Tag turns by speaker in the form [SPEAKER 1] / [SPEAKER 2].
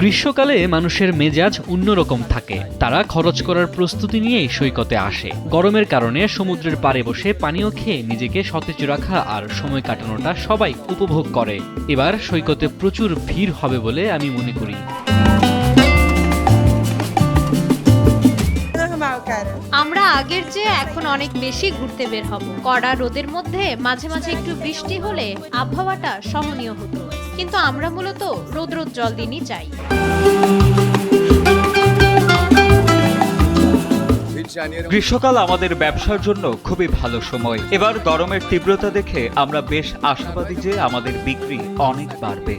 [SPEAKER 1] গ্রীষ্মকালে মানুষের মেজাজ অন্যরকম থাকে। তারা খরচ করার প্রস্তুতি নিয়েই সৈকতে আসে। গরমের কারণে সমুদ্রের পাড়ে বসে পানীয় খেয়ে নিজেকে সতেজ রাখা আর সময় কাটানোটা সবাই উপভোগ করে। এবার সৈকতে প্রচুর ভিড় হবে বলে আমি মনে করি।
[SPEAKER 2] আমরা আগের চেয়ে এখন অনেক বেশি ঘুরতে বের হব। কড়া রোদের মধ্যে মাঝে মাঝে একটু বৃষ্টি হলে আবহাওয়াটা সহনীয় হতো, কিন্তু আমরা মূলত রৌদ্রোজ্জ্বল দিনই চাই।
[SPEAKER 3] গ্রীষ্মকাল আমাদের ব্যবসার জন্য খুবই ভালো সময়। এবার গরমের তীব্রতা দেখে আমরা বেশ আশাবাদী যে আমাদের বিক্রি অনেক বাড়বে।